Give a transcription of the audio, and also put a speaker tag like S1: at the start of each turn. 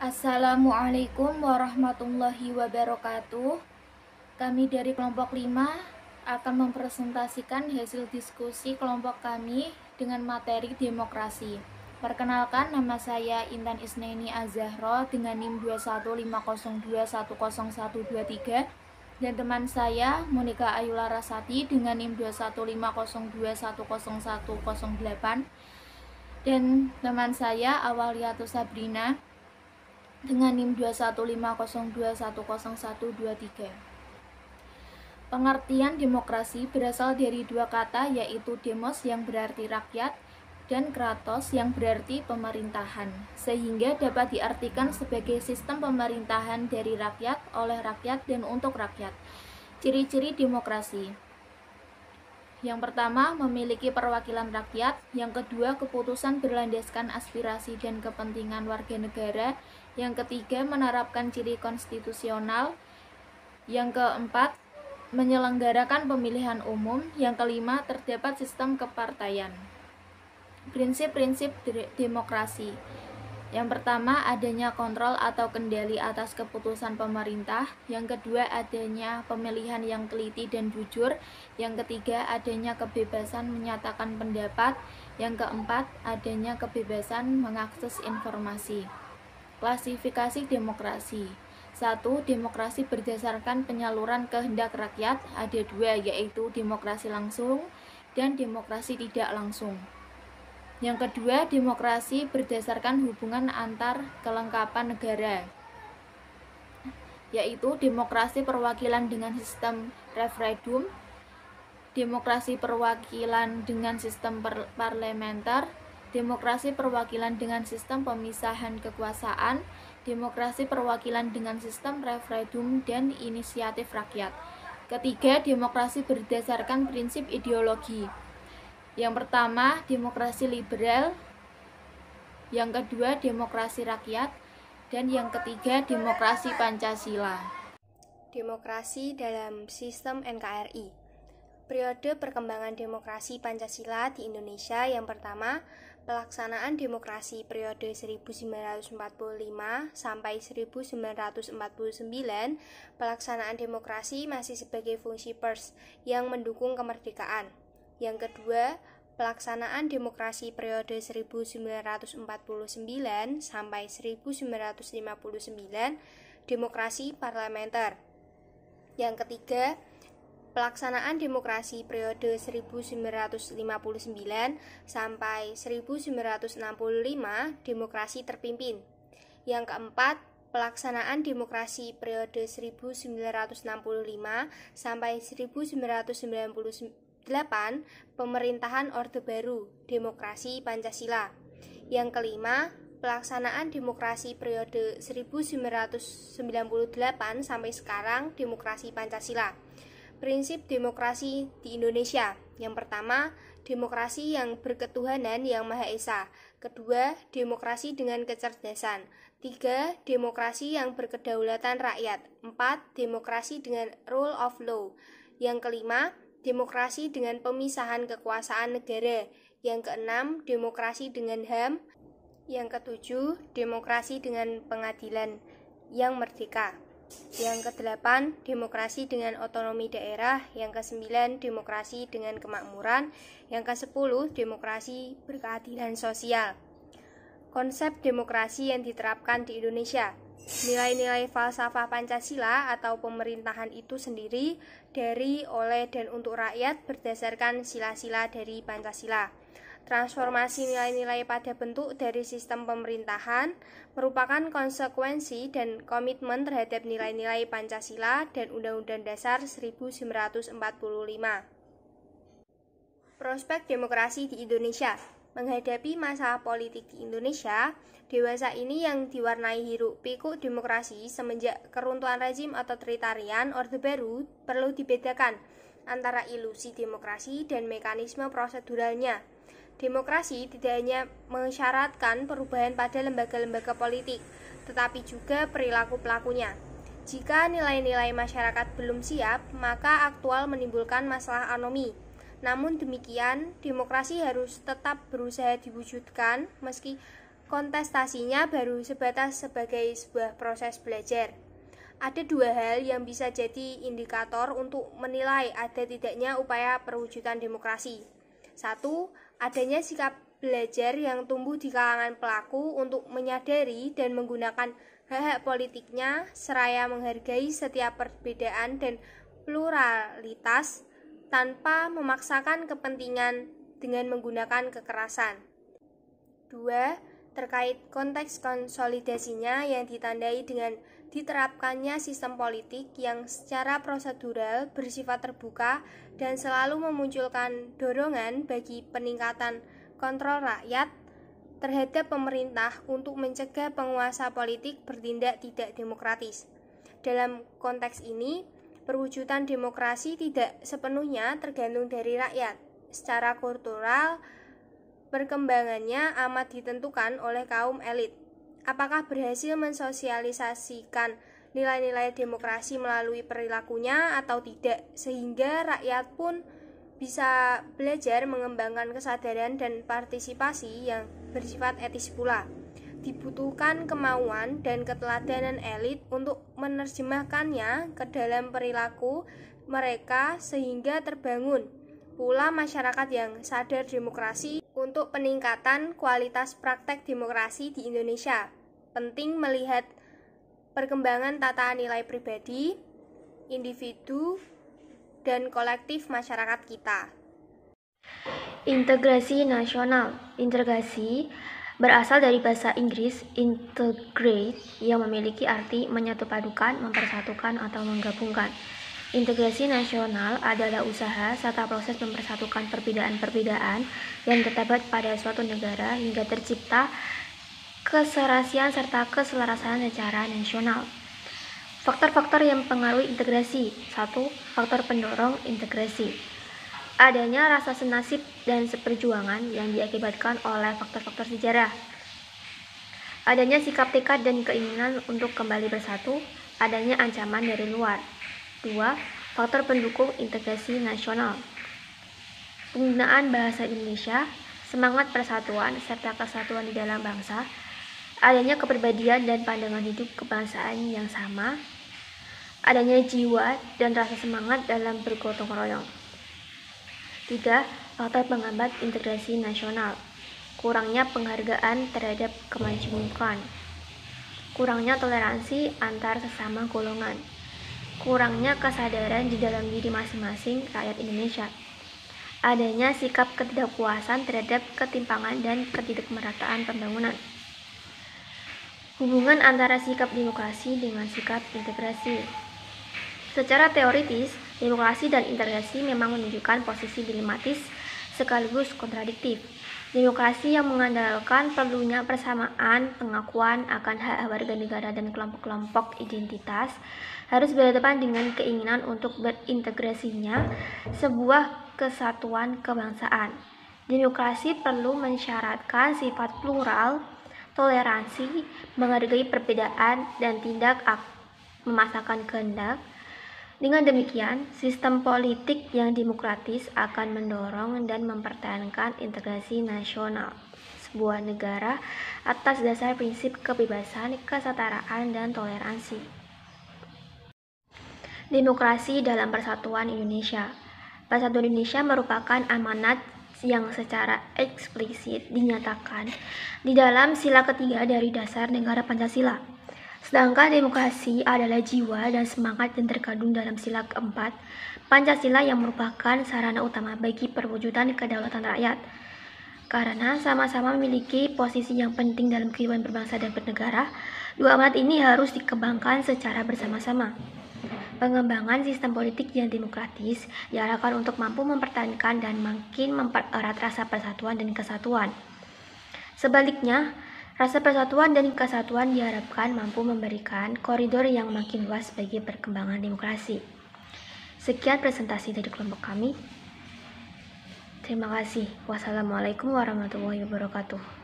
S1: Assalamualaikum warahmatullahi wabarakatuh. Kami dari kelompok 5 akan mempresentasikan hasil diskusi kelompok kami dengan materi demokrasi. Perkenalkan, nama saya Intan Isnaini Azahro dengan NIM 2150210123 dan teman saya Monika Ayu Larasati dengan NIM 2150210108 dan teman saya Awaliatus Sabrina dengan NIM 2150210123. Pengertian demokrasi berasal dari dua kata, yaitu demos yang berarti rakyat dan kratos yang berarti pemerintahan, sehingga dapat diartikan sebagai sistem pemerintahan dari rakyat, oleh rakyat, dan untuk rakyat. Ciri-ciri demokrasi: yang pertama, memiliki perwakilan rakyat. Yang kedua, keputusan berlandaskan aspirasi dan kepentingan warga negara. Yang ketiga, menerapkan ciri konstitusional. Yang keempat, menyelenggarakan pemilihan umum. Yang kelima, terdapat sistem kepartaian. Prinsip-prinsip demokrasi. Yang pertama, adanya kontrol atau kendali atas keputusan pemerintah. Yang kedua, adanya pemilihan yang teliti dan jujur. Yang ketiga, adanya kebebasan menyatakan pendapat. Yang keempat, adanya kebebasan mengakses informasi. Klasifikasi demokrasi. 1. Demokrasi berdasarkan penyaluran kehendak rakyat. Ada dua, yaitu demokrasi langsung dan demokrasi tidak langsung. Yang kedua, demokrasi berdasarkan hubungan antar kelengkapan negara, yaitu demokrasi perwakilan dengan sistem referendum, demokrasi perwakilan dengan sistem parlementer, demokrasi perwakilan dengan sistem pemisahan kekuasaan, demokrasi perwakilan dengan sistem referendum dan inisiatif rakyat. Ketiga, demokrasi berdasarkan prinsip ideologi. Yang pertama, demokrasi liberal. Yang kedua, demokrasi rakyat. Dan yang ketiga, demokrasi Pancasila.
S2: Demokrasi dalam sistem NKRI. Periode perkembangan demokrasi Pancasila di Indonesia. Yang pertama, pelaksanaan demokrasi periode 1945 sampai 1949. Pelaksanaan demokrasi masih sebagai fungsi pers yang mendukung kemerdekaan. Yang kedua, pelaksanaan demokrasi periode 1949 sampai 1959, demokrasi parlementer. Yang ketiga, pelaksanaan demokrasi periode 1959 sampai 1965, demokrasi terpimpin. Yang keempat, pelaksanaan demokrasi periode 1965 sampai 1998, pemerintahan Orde Baru, demokrasi Pancasila. Yang kelima, pelaksanaan demokrasi periode 1998 sampai sekarang, demokrasi Pancasila. Prinsip demokrasi di Indonesia. Yang pertama, demokrasi yang berketuhanan yang Maha Esa. Kedua, demokrasi dengan kecerdasan. Tiga, demokrasi yang berkedaulatan rakyat. Empat, demokrasi dengan rule of law. Yang kelima, demokrasi dengan pemisahan kekuasaan negara. Yang keenam, demokrasi dengan HAM. Yang ketujuh, demokrasi dengan pengadilan yang merdeka. Yang kedelapan, demokrasi dengan otonomi daerah. Yang kesembilan, demokrasi dengan kemakmuran. Yang kesepuluh, demokrasi berkeadilan sosial. Konsep demokrasi yang diterapkan di Indonesia. Nilai-nilai falsafah Pancasila atau pemerintahan itu sendiri, dari, oleh, dan untuk rakyat berdasarkan sila-sila dari Pancasila. Transformasi nilai-nilai pada bentuk dari sistem pemerintahan merupakan konsekuensi dan komitmen terhadap nilai-nilai Pancasila dan Undang-Undang Dasar 1945. Prospek demokrasi di Indonesia. Menghadapi masalah politik di Indonesia dewasa ini yang diwarnai hiruk-pikuk demokrasi semenjak keruntuhan rezim otoritarian Orde Baru, perlu dibedakan antara ilusi demokrasi dan mekanisme proseduralnya. Demokrasi tidak hanya mensyaratkan perubahan pada lembaga-lembaga politik, tetapi juga perilaku pelakunya. Jika nilai-nilai masyarakat belum siap, maka aktual menimbulkan masalah anomi. Namun demikian, demokrasi harus tetap berusaha diwujudkan meski kontestasinya baru sebatas sebagai sebuah proses belajar. Ada dua hal yang bisa jadi indikator untuk menilai ada tidaknya upaya perwujudan demokrasi. Satu, adanya sikap belajar yang tumbuh di kalangan pelaku untuk menyadari dan menggunakan hak-hak politiknya seraya menghargai setiap perbedaan dan pluralitas tanpa memaksakan kepentingan dengan menggunakan kekerasan. Dua, terkait konteks konsolidasinya yang ditandai dengan diterapkannya sistem politik yang secara prosedural bersifat terbuka dan selalu memunculkan dorongan bagi peningkatan kontrol rakyat terhadap pemerintah untuk mencegah penguasa politik bertindak tidak demokratis. Dalam konteks ini, perwujudan demokrasi tidak sepenuhnya tergantung dari rakyat. Secara kultural, perkembangannya amat ditentukan oleh kaum elit. Apakah berhasil mensosialisasikan nilai-nilai demokrasi melalui perilakunya atau tidak, sehingga rakyat pun bisa belajar mengembangkan kesadaran dan partisipasi yang bersifat etis pula. Dibutuhkan kemauan dan keteladanan elit untuk menerjemahkannya ke dalam perilaku mereka sehingga terbangun pula masyarakat yang sadar demokrasi. Untuk peningkatan kualitas praktek demokrasi di Indonesia, penting melihat perkembangan tata nilai pribadi, individu, dan kolektif masyarakat kita.
S3: Integrasi nasional. Integrasi berasal dari bahasa Inggris integrate yang memiliki arti menyatupadukan, mempersatukan, atau menggabungkan. Integrasi nasional adalah usaha serta proses mempersatukan perbedaan-perbedaan yang terdapat pada suatu negara hingga tercipta keserasian serta keselarasan secara nasional. Faktor-faktor yang mempengaruhi integrasi. 1. Faktor pendorong integrasi. Adanya rasa senasib dan seperjuangan yang diakibatkan oleh faktor-faktor sejarah. Adanya sikap tekad dan keinginan untuk kembali bersatu. Adanya ancaman dari luar. 2. Faktor pendukung integrasi nasional. Penggunaan bahasa Indonesia, semangat persatuan serta kesatuan di dalam bangsa, adanya kepribadian dan pandangan hidup kebangsaan yang sama, adanya jiwa dan rasa semangat dalam bergotong royong. 3. Faktor penghambat integrasi nasional. Kurangnya penghargaan terhadap kemajemukan, kurangnya toleransi antar sesama golongan, kurangnya kesadaran di dalam diri masing-masing rakyat Indonesia, adanya sikap ketidakpuasan terhadap ketimpangan dan ketidakmerataan pembangunan. Hubungan antara sikap demokrasi dengan sikap integrasi. Secara teoritis, demokrasi dan integrasi memang menunjukkan posisi dilematis sekaligus kontradiktif. Demokrasi yang mengandalkan perlunya persamaan pengakuan akan hak warga negara dan kelompok-kelompok identitas harus berhadapan dengan keinginan untuk berintegrasinya sebuah kesatuan kebangsaan. Demokrasi perlu mensyaratkan sifat plural, toleransi, menghargai perbedaan, dan tidak memaksakan kehendak. Dengan demikian, sistem politik yang demokratis akan mendorong dan mempertahankan integrasi nasional sebuah negara atas dasar prinsip kebebasan, kesetaraan, dan toleransi. Demokrasi dalam Persatuan Indonesia. Persatuan Indonesia merupakan amanat yang secara eksplisit dinyatakan di dalam sila ketiga dari Dasar Negara Pancasila. Sedangkan demokrasi adalah jiwa dan semangat yang terkandung dalam sila keempat Pancasila yang merupakan sarana utama bagi perwujudan kedaulatan rakyat. Karena sama-sama memiliki posisi yang penting dalam kehidupan berbangsa dan bernegara, dua amanat ini harus dikembangkan secara bersama-sama. Pengembangan sistem politik yang demokratis diarahkan untuk mampu mempertahankan dan makin mempererat rasa persatuan dan kesatuan. Sebaliknya, rasa persatuan dan kesatuan diharapkan mampu memberikan koridor yang makin luas bagi perkembangan demokrasi. Sekian presentasi dari kelompok kami. Terima kasih. Wassalamualaikum warahmatullahi wabarakatuh.